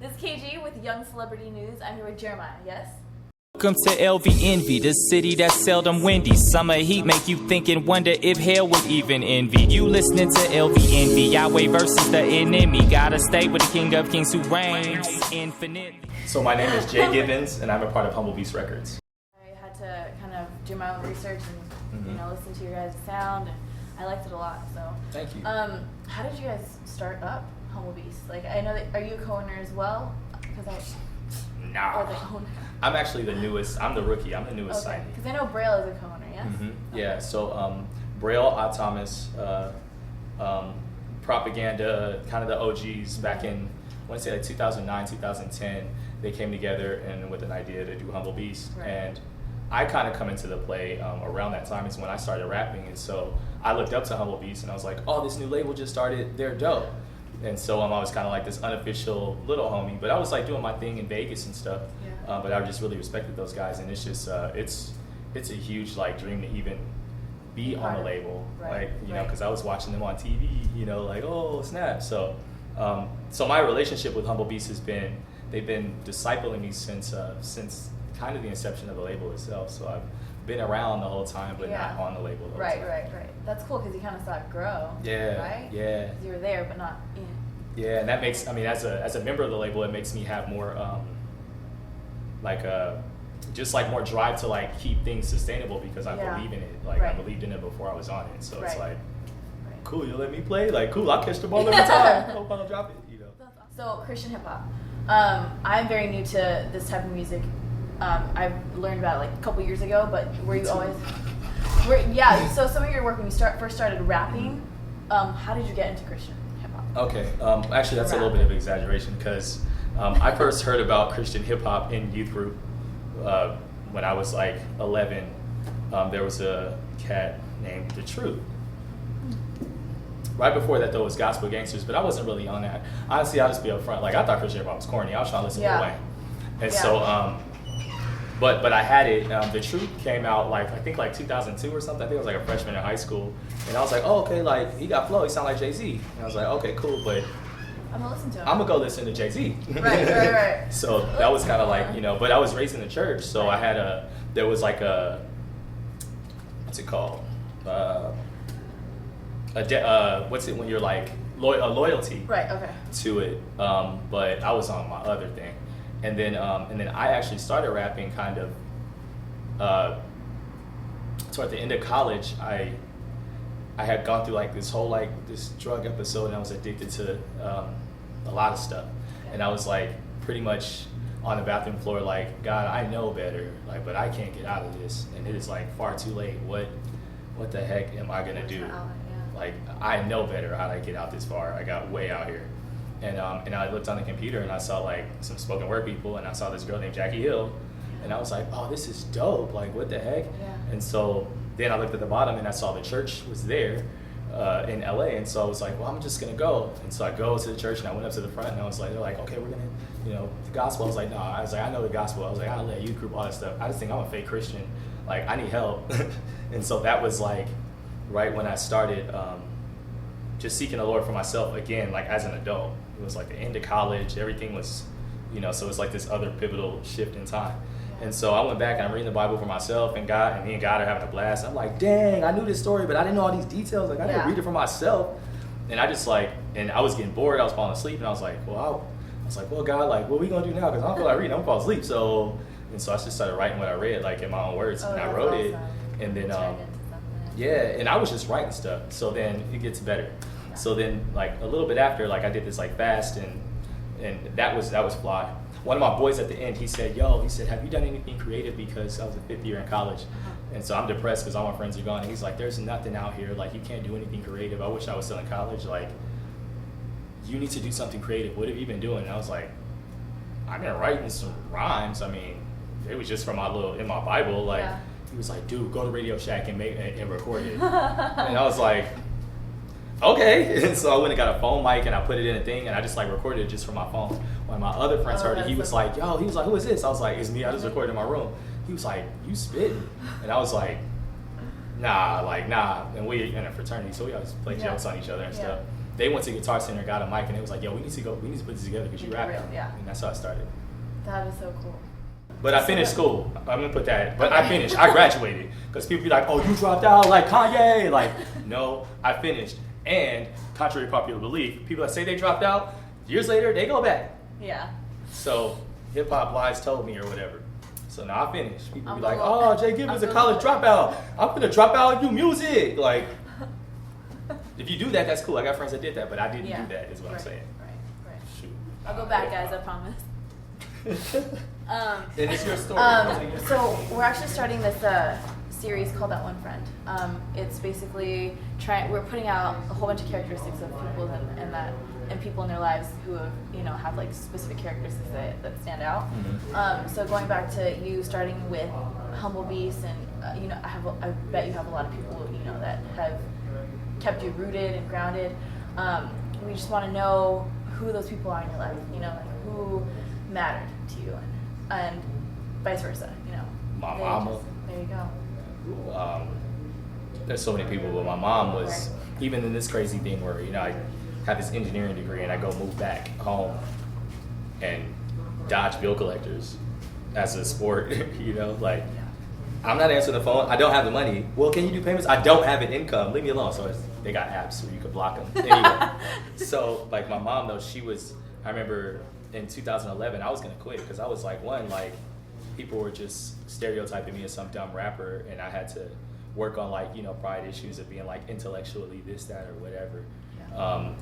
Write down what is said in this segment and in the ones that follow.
This is KG with Young Celebrity News. I'm here with Jeremiah, yes? Welcome to LV Envy, the city that's seldom windy. Summer heat make you think and wonder if hell would even envy. You listening to LV Envy, Yahweh versus the enemy. Gotta stay with the King of Kings who reigns infinitely. So my name is JGivens, and I'm a part of Humble Beast Records. I had to kind of do my own research and listen to your guys' sound, and I liked it a lot. So Thank you. How did you guys start up Humble Beast? Like, I know that, are you a co-owner as well? Or the owner? I'm actually the newest. I'm the rookie. I'm the newest Okay, signee. because I know Braille is a co-owner, yes? Yeah. So Braille, Thomas, Propaganda, kind of the OGs back in, I want to say like 2009, 2010. They came together and with an idea to do Humble Beast, Right. and I kind of come into the play around that time. It's when I started rapping, and so I looked up to Humble Beast, and I was like, oh, this new label just started. They're dope. And so I was kind of like this unofficial little homie, but I was like doing my thing in Vegas and stuff. Yeah. But I just really respected those guys, and it's just it's a huge like dream to even be on the label, Right. like you know, because I was watching them on TV, you know, like oh snap. So so my relationship with Humble Beast they've been discipling me since kind of the inception of the label itself. So I've been around the whole time, but not on the label. The whole Right. time. That's cool because you kind of saw it grow. Yeah. Right? Yeah. 'Cause you were there, but not in. Yeah, and that makes, I mean, as a member of the label, it makes me have more, just like more drive to like keep things sustainable because I believe in it. Like I believed in it before I was on it. So it's like, cool, you let me play? Like, cool, I'll catch the ball every time. Hope I don't drop it, you know. So Christian hip hop. I'm very new to this type of music. I've learned about it like a couple years ago, but were you always... so some of your work when you first started rapping, how did you get into Christian hip-hop? Okay, actually that's a little bit of an exaggeration because I first heard about Christian hip-hop in youth group when I was like 11. There was a cat named The Truth. Right before that though was Gospel Gangsters, but I wasn't really on that. Honestly, I'll just be upfront. Like I thought Christian hip-hop was corny. I was trying to listen to Lil Wayne. And so But I had it. The Truth came out like I think like 2002 or something. I think I was like a freshman in high school, and I was like, oh okay, like he got flow. He sound like Jay-Z. And I was like, okay, cool, but I'm gonna listen to him. I'm gonna go listen to Jay-Z. Right. So that was kind of like, you know, but I was raised in the church, so I had there was like what's it called? What's it when you're like a loyalty? Right. Okay. To it, but I was on my other thing. And then I actually started rapping kind of toward the end of college. I had gone through like this whole like this drug episode, and I was addicted to a lot of stuff. And I was like pretty much on the bathroom floor like, God, I know better, like, but I can't get out of this, and it is like far too late. What the heck am I gonna do? Like I know better. How did I get out this far? I got way out here. And I looked on the computer and I saw like some spoken word people, and I saw this girl named Jackie Hill, and I was like, oh, this is dope. Like what the heck? Yeah. And so then I looked at the bottom and I saw the church was there in LA, and so I was like, well, I'm just gonna go. And so I go to the church and I went up to the front and I was like, they're like, okay, we're gonna, you know, the gospel. I was like, no, I was like, I know the gospel. I was like, I led a youth group, all that stuff. I just think I'm a fake Christian. Like I need help. And so that was like right when I started just seeking the Lord for myself again, like as an adult. It was like the end of college, everything was, you know, so it's like this other pivotal shift in time. And so I went back and I'm reading the Bible for myself, and me and God are having a blast. I'm like, dang, I knew this story, but I didn't know all these details. Like I didn't read it for myself. And I just like, and I was getting bored, I was falling asleep, and I was like, well, God, like, what are we gonna do now? Because I don't feel like reading, I'm gonna fall asleep. So I just started writing what I read, like in my own words. And I wrote it, and then, and I was just writing stuff. So then it gets better. So then, like a little bit after, like I did this like fast, and that was fly. One of my boys at the end, he said, have you done anything creative? Because I was a 5th year in college, and so I'm depressed because all my friends are gone. And he's like, there's nothing out here. Like you can't do anything creative. I wish I was still in college. Like you need to do something creative. What have you been doing? And I was like, I've been writing some rhymes. I mean, it was just from in my Bible. Like he was like, dude, go to Radio Shack and record it. And I was like, okay. And so I went and got a phone mic and I put it in a thing, and I just like recorded it just from my phone. When my other friends heard it, he was like, who is this? I was like, it's me. I just recorded in my room. He was like, you spitting? And I was like, nah. And we in a fraternity, so we always play jokes on each other and stuff. they went to Guitar Center, got a mic, and it was like, yo, we need to put this together because you rap. Yeah. And that's how I started. That is so cool. But I finished school. I'm gonna put that. But I finished. I graduated because people be like, "Oh, you dropped out like Kanye." Like, no, I finished. And contrary to popular belief, people that say they dropped out years later, they go back. Yeah. So hip hop lies told me or whatever. So now I finished. People I'm be like, a "Oh, JGivens a college dropout. I'm gonna drop out and do music." Like, if you do that, that's cool. I got friends that did that, but I didn't do that. Is what I'm saying. Right. Shoot. I'll go back, guys. I promise. And it's your story. So we're actually starting this series called That One Friend. It's basically we're putting out a whole bunch of characteristics of people and people in their lives who have like specific characteristics that stand out. Mm-hmm. So going back to you starting with Humble Beast, and I bet you have a lot of people that have kept you rooted and grounded. We just want to know who those people are in your life. Like who mattered to you, and vice versa. My mama. There you go. There's so many people, but my mom was even in this crazy thing where I have this engineering degree and I go move back home and dodge bill collectors as a sport. Like I'm not answering the phone. I don't have the money. Well, can you do payments? I don't have an income. Leave me alone. So they got apps where you could block them. Anyway, so like my mom though, I remember in 2011 I was gonna quit because I was like people were just stereotyping me as some dumb rapper, and I had to work on pride issues of being like intellectually this, that, or whatever.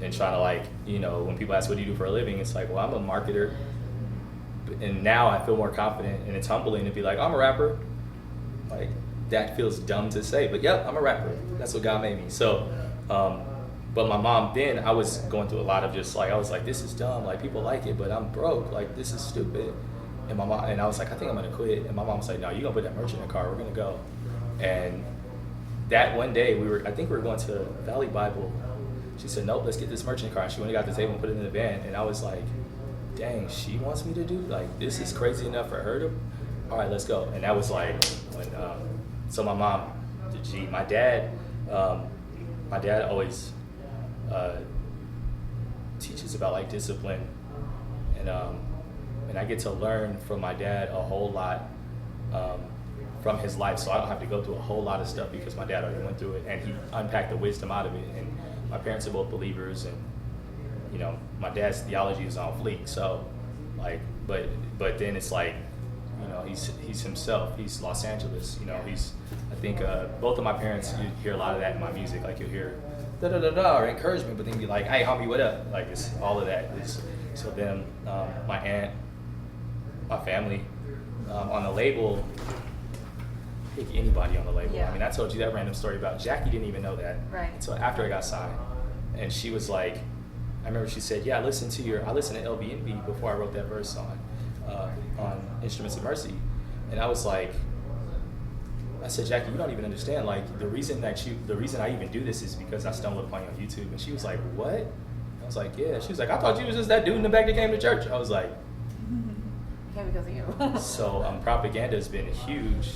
And trying to when people ask what do you do for a living, it's like, well, I'm a marketer. And now I feel more confident, and it's humbling to be like, I'm a rapper. Like that feels dumb to say, but yep, I'm a rapper. That's what God made me. So, but my mom, then I was going through a lot of just I was like, this is dumb. Like people like it, but I'm broke. Like this is stupid. And my mom, and I was like, I think I'm gonna quit. And my mom was like, no, you're gonna put that merch in the car. We're gonna go. And that one day I think we were going to Valley Bible. She said, nope, let's get this merch in the car. And she went and got the table and put it in the van. And I was like, dang, she wants me to do this is crazy enough for her to. All right, let's go. And that was when. So my mom, my dad always teaches about discipline, and I get to learn from my dad a whole lot from his life, so I don't have to go through a whole lot of stuff because my dad already went through it, and he unpacked the wisdom out of it. And my parents are both believers, and my dad's theology is on fleek. So but then it's he's himself. He's Los Angeles. I think both of my parents, you hear a lot of that in my music. Like you'll hear da da da da or encouragement, but then be like, hey homie, what up? Like it's all of that. So then my aunt, my family, on the label, pick anybody on the label. Yeah. I mean, I told you that random story about Jackie. Didn't even know that. Right. So after I got signed, and she was like, I remember she said, yeah, I listened to LVNV before I wrote that verse on Instruments of Mercy. And I was like, I said, Jackie, you don't even understand. The reason I even do this is because I stumbled upon you on YouTube. And she was like, what? I was like, yeah. She was like, I thought you was just that dude in the back that came to church. I was like, yeah, because of you. So propaganda has been huge.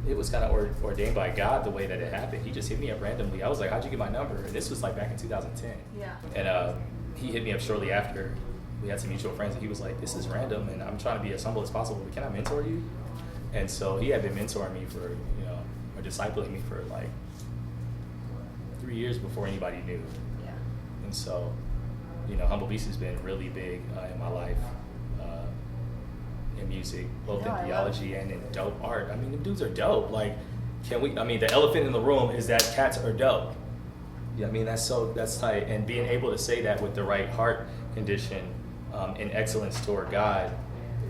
It was kind of ordained by God the way that it happened. He just hit me up randomly. I was like, how'd you get my number? And this was back in 2010. Yeah. And he hit me up shortly after. We had some mutual friends, and he was like, this is random, and I'm trying to be as humble as possible, but can I mentor you? And so he had been mentoring me for, or discipling me for 3 years before anybody knew. Yeah. And so, Humble Beast has been really big in my life, in music, both in theology and in dope art. I mean, them dudes are dope. The elephant in the room is that cats are dope. Yeah, I mean, that's tight. And being able to say that with the right heart condition and excellence toward God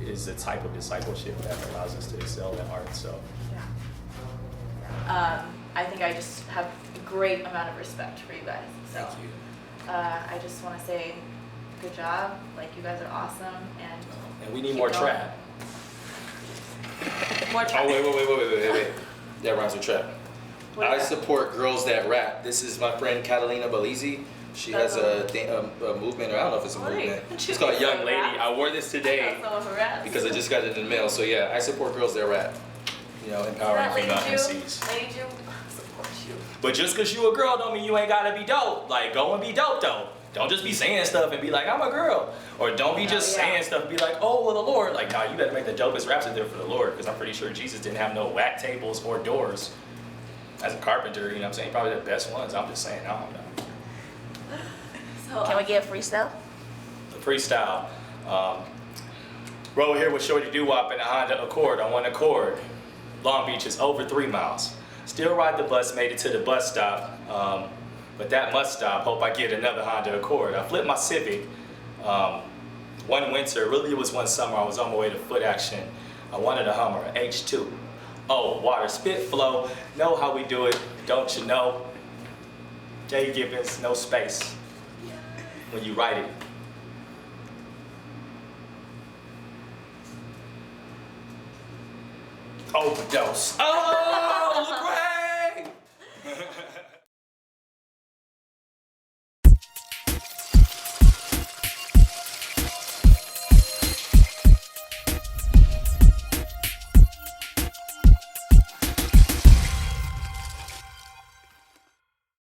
is the type of discipleship that allows us to excel in art. So, I think I just have a great amount of respect for you guys. So, thank you. I just want to say, good job. You guys are awesome, and we need more trap. More trap. Oh wait. That rhymes with trap. I support girls that rap. This is my friend Catalina Belize. She has a movement, or I don't know if it's a movement. It's called Young Lady. I wore this today because I just got it in the mail. So yeah, I support girls that rap. Empowering female MCs. Lady Jew, I support you. But just because you a girl don't mean you ain't gotta be dope. Like, go and be dope though. Don't just be saying stuff and be like, I'm a girl. Or don't be just saying stuff and be like, oh, well, the Lord. Like, nah, you better make the dopest raps out there for the Lord, because I'm pretty sure Jesus didn't have no whack tables or doors. As a carpenter, you know what I'm saying? Probably the best ones. I'm just saying, I don't know. So, Can we get a freestyle? The freestyle. Rode here with Shorty Doo-Wop in a Honda Accord on one Accord. Long Beach is over 3 miles. Still ride the bus, made it to the bus stop. But that must stop. Hope I get another Honda Accord. I flipped my Civic one winter. Really, it was one summer. I was on my way to foot action. I wanted a Hummer, an H2. Oh, water, spit, flow. Know how we do it, don't you know? JGivens, no space when you write it. Overdose. Oh!